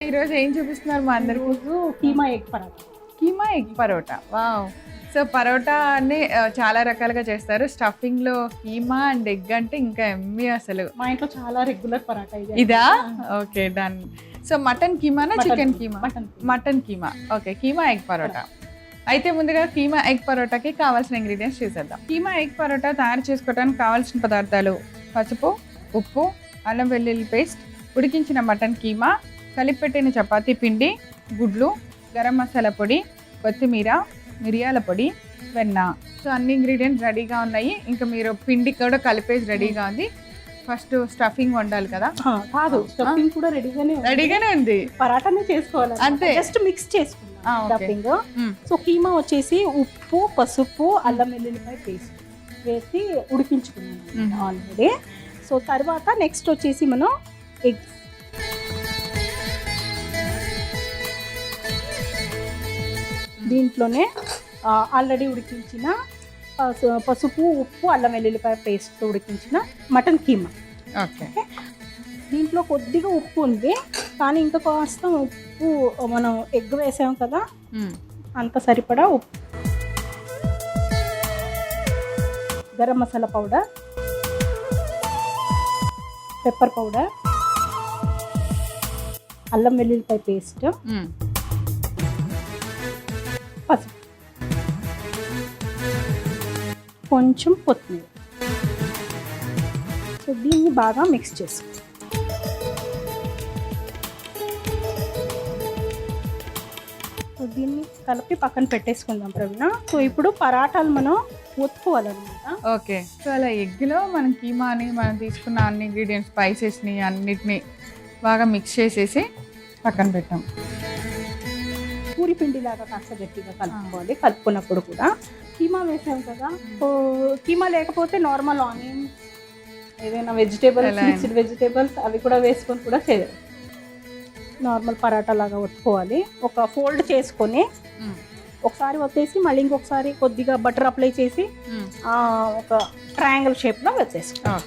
ఈరోజు ఏం చూపిస్తున్నారు మా అందరికి? రోజు keema egg paratha. Keema egg parotta. Wow. So parotta అన్ని చాలా రకాలుగా చేస్తారు. స్టఫింగ్ లో కీమా అండ్ ఎగ్ అంటే ఇంకా ఎమ్మి అసలు. మా ఇంట్లో చాలా రెగ్యులర్ పరాటా ఇది. ఇదా? Okay done. సో మటన్ కీమానా chicken keema? Mutton keema. Okay, keema egg paratha. అయితే ముందుగా కీమా ఎగ్ పరోటాకి కావాల్సిన ఇంగ్రీడియంట్స్ చూసేద్దాం. కీమా ఎగ్ పరోటా తయారు చేసుకోవడానికి కావాల్సిన పదార్థాలు: పసుపు, ఉప్పు, అల్లం వెల్లుల్లి పేస్ట్, ఉడికించిన మటన్ కీమా, కలిపెట్టిన చపాతీ పిండి, గుడ్లు, గరం మసాలా పొడి, కొత్తిమీర, మిరియాల పొడి, వెన్న. సో అన్ని ఇంగ్రీడియంట్స్ రెడీగా ఉన్నాయి. ఇంకా మీరు పిండి కూడా కలిపేసి రెడీగా ఉంది. ఫస్ట్ స్టఫింగ్ వండాలి కదా? కాదు, స్టఫింగ్ కూడా రెడీగానే ఉంది. పరాటానే చేసుకోవాలి అంతే, జస్ట్ మిక్స్ చేసుకున్నాం స్టఫింగ్. సో కీమా వచ్చేసి ఉప్పు, పసుపు, అల్లం వెల్లుల్లిపాయ పేస్ట్ వేసి ఉడికించుకున్నాం ఆల్రెడీ. సో తర్వాత నెక్స్ట్ వచ్చేసి మనం ఎగ్స్, దీంట్లోనే ఆల్రెడీ ఉడికించిన పసుపు, ఉప్పు, అల్లం వెల్లుల్లిపాయ పేస్ట్ ఉడికించిన మటన్ కీమా. ఓకే, దీంట్లో కొద్దిగా ఉప్పు ఉంది, కానీ ఇంకా కాస్త ఉప్పు మనం ఎగ్ వేసాం కదా అంత సరిపడా ఉప్పు. Garam masala powder, pepper powder, అల్లం వెల్లుల్లిపాయ పేస్ట్, పసుపు, కొంచెం కొత్తిమీర. సో దీన్ని బాగా మిక్స్ చేసి దీన్ని కలిపి పక్కన పెట్టేసుకుందాం ప్రవీణ. సో ఇప్పుడు పరాటాలు మనం ఒత్తుకోవాలన్నమాట. ఓకే, సో అలా ఎగ్లో మనం కీమాని మనం తీసుకున్న అన్ని ఇంగ్రీడియంట్స్ స్పైసెస్ని అన్నిటినీ బాగా మిక్స్ చేసేసి పక్కన పెట్టాం. పూరి పిండి లాగా కాస్త గట్టిగా కలుపుకోవాలి. కలుపుకున్నప్పుడు కూడా కీమా వేసాం కదా, సో కీమా లేకపోతే నార్మల్ ఆనియన్, ఏదైనా వెజిటేబుల్స్, మిక్స్డ్ వెజిటేబుల్స్ అవి కూడా వేసుకొని కూడా చేయాలి. నార్మల్ పరాటా లాగా ఒత్తుకోవాలి. ఒక ఫోల్డ్ చేసుకొని ఒకసారి వచ్చేసి మళ్ళీ ఇంకొకసారి కొద్దిగా బటర్ అప్లై చేసి ఒక ట్రయాంగిల్ షేప్లో వచ్చేసుకోవాలి.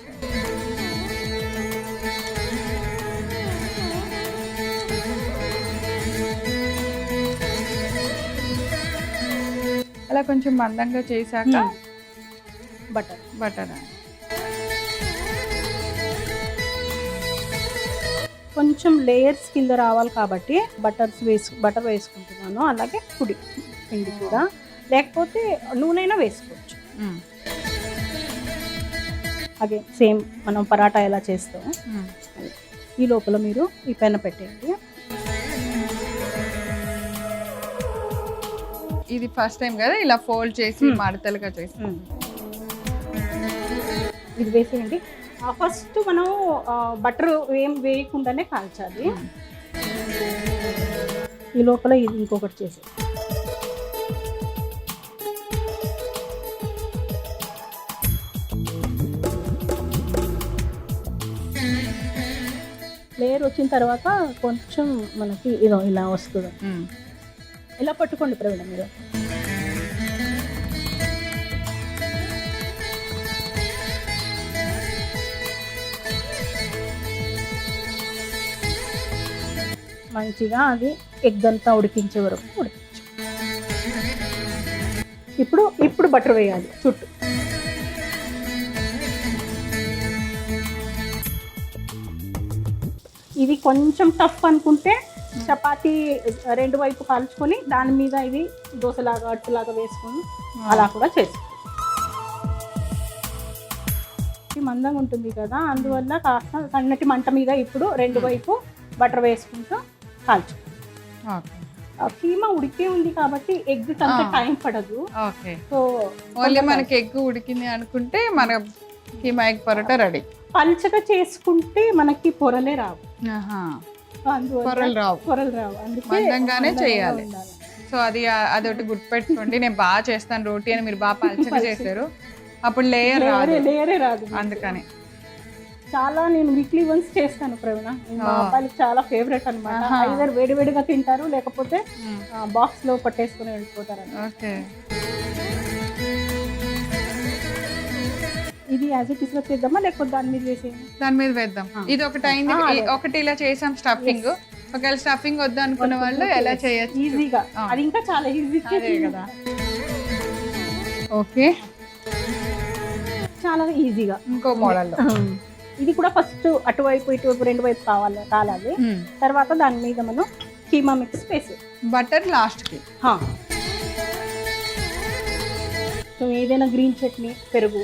అలా కొంచెం మందంగా చేశాక బటర్ కొంచెం లేయర్స్ కింద రావాలి కాబట్టి బటర్ వేసుకుంటున్నాను. అలాగే పొడి పిండి కూడా, లేకపోతే నూనెైనా వేసుకోవచ్చు. అదే సేమ్ మనం పరాటా ఎలా చేస్తాం. ఈ లోపల మీరు ఈ పెన పెట్టేయండి. ఇది ఫస్ట్ టైం కదా ఇలా ఫోల్డ్ చేసి మడతలుగా చేసి ఇది వేసేయండి. ఫస్ట్ మనం బటర్ ఏం వేయకుండానే కాల్చాలి. ఈ లోపల ఇది ఇంకొకటి చేసి లేయర్ వచ్చిన తర్వాత కొంచెం మనకి ఇదో ఇలా వస్తుంది. ఇలా పట్టుకోండి ప్రవీణ మీరు. మంచిగా అది ఎగ్ అంతా ఉడికించే వరకు ఉడికించు. ఇప్పుడు బటర్ వేయాలి చుట్టూ. ఇది కొంచెం టఫ్ అనుకుంటే చపాతీ రెండు వైపు కాల్చుకొని దాని మీద ఇది దోశలాగా అట్టులాగా వేసుకొని అలా కూడా చేసుకో. మందంగా ఉంటుంది కదా, అందువల్ల కాస్త సన్నటి మంట మీద ఇప్పుడు రెండు వైపు బటర్ వేసుకుంటూ కాల్చు. కీమా ఉడికే ఉంది కాబట్టి ఎగ్ అంత టైం పడదు. సో ఓన్లీ మనకి ఎగ్ ఉడికింది అనుకుంటే మన కీమా ఎగ్ పరోటా రెడీ. పల్చగా చేసుకుంటే మనకి పొరలే రావు. పొరలు రావు, అందుకే మందంగానే చేయాలి. సో అదొకటి గుర్తుపెట్టుకోండి. నేను బాగా చేస్తాను రోటీ అని, మీరు బాగా పల్చగా చేశారు, అప్పుడు లేయరే రాదు. అందుకని చాలా నేను వీక్లీ వన్స్ చేస్తాను ప్రవీణ. మా అబ్బాయికి చాలా ఫేవరెట్ అనమాట. ఐదర్ వేడివేడిగా తింటారు, లేకపోతే బాక్స్ లో పట్టేసుకుని వెళ్ళిపోతారు. ఓకే, ఇది యాజ్ ఇట్ ఇస్ చేద్దామా లేకపోతే దాని మీద వేసేయండి? దాని మీద వేద్దాం. ఇది ఒకటి అయింది, ఒకటి ఇలా చేసాం స్టఫింగ్. ఒకవేళ స్టఫింగ్ వద్దు అనుకున్న వాళ్ళు ఎలా చేయొచ్చు? ఈజీగా, అది ఇంకా చాలా ఈజీ అదే కదా. ఓకే, చాలా ఈజీగా. ఇంకో మోడల్లో ఇది కూడా ఫస్ట్ అటువైపు ఇటువైపు రెండు వైపు కాలాలి. తర్వాత దాని మీద మనం కీమా మిక్స్ వేసి బటర్ లాస్ట్కి. సో ఏదైనా గ్రీన్ చట్నీ, పెరుగు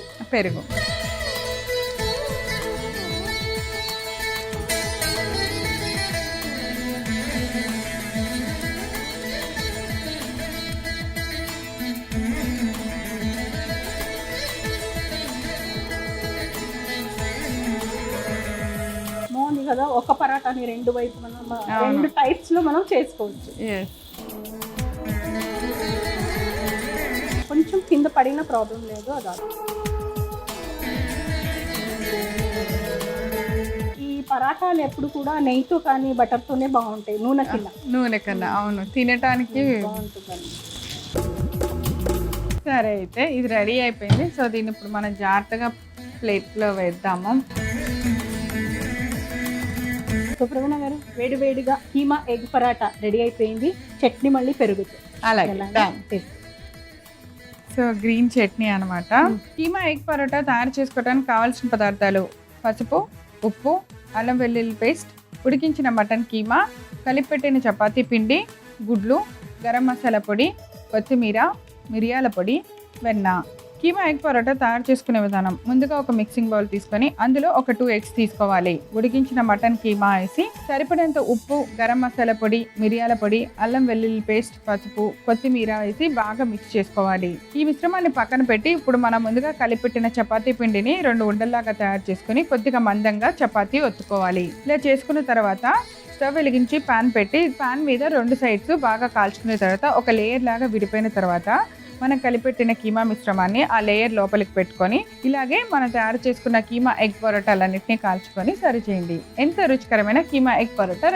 బాగుంది కదా. ఒక పరాటాని రెండు వైపు మనం రెండు టైప్స్ లో మనం చేసుకోవచ్చు. కొంచెం కింద పడిన ప్రాబ్లం లేదు. అది ఈ పరాటాలు ఎప్పుడు కూడా నెయ్యితో కానీ బటర్తోనే బాగుంటాయి, నూనె కన్నా. అవును, తినటానికి బాగుంటుందండి. సరే, అయితే ఇది రెడీ అయిపోయింది. సో దీన్ని ఇప్పుడు మనం జాగ్రత్తగా ప్లేట్లో వేద్దాము. సో ప్రవీణ గారు, వేడిగా కీమా ఎగ్ పరాటా రెడీ అయిపోయింది. చట్నీ మళ్ళీ పెరుగుతుంది. అలాగే. సో గ్రీన్ చట్నీ అనమాట. కీమా ఎగ్ పరోటా తయారు చేసుకోవడానికి కావాల్సిన పదార్థాలు: పసుపు, ఉప్పు, అల్లం వెల్లుల్లి పేస్ట్, ఉడికించిన మటన్ కీమా, కలిపెట్టిన చపాతీ పిండి, గుడ్లు, గరం మసాలా పొడి, కొత్తిమీర, మిరియాల పొడి, వెన్న. కీమా ఎగ్ పరోటా తయారు చేసుకునే విధానం: ముందుగా ఒక మిక్సింగ్ బౌల్ తీసుకొని అందులో ఒక 2 eggs తీసుకోవాలి. ఉడికించిన మటన్ కీమా వేసి సరిపడేంత ఉప్పు, గరం మసాలా పొడి, మిరియాల పొడి, అల్లం వెల్లుల్లి పేస్ట్, పసుపు, కొత్తిమీర వేసి బాగా మిక్స్ చేసుకోవాలి. ఈ మిశ్రమాన్ని పక్కన పెట్టి ఇప్పుడు మనం ముందుగా కలిపెట్టిన చపాతీ పిండిని 2 ఉండల్లాగా తయారు చేసుకుని కొద్దిగా మందంగా చపాతీ ఒత్తుకోవాలి. ఇలా చేసుకున్న తర్వాత స్టవ్ వెలిగించి పాన్ పెట్టి పాన్ మీద 2 sides బాగా కాల్చుకున్న తర్వాత ఒక లేయర్ లాగా విడిపోయిన తర్వాత మనం కలిపెట్టిన కీమా మిశ్రమాన్ని ఆ లేయర్ లోపలికి పెట్టుకొని ఇలాగే మనం తయారు చేసుకున్న కీమా ఎగ్ పరోటాలన్నింటినీ కాల్చుకొని సర్వ్ చేయండి. ఎంత రుచికరమైన కీమా ఎగ్ పరోటా రెడీ.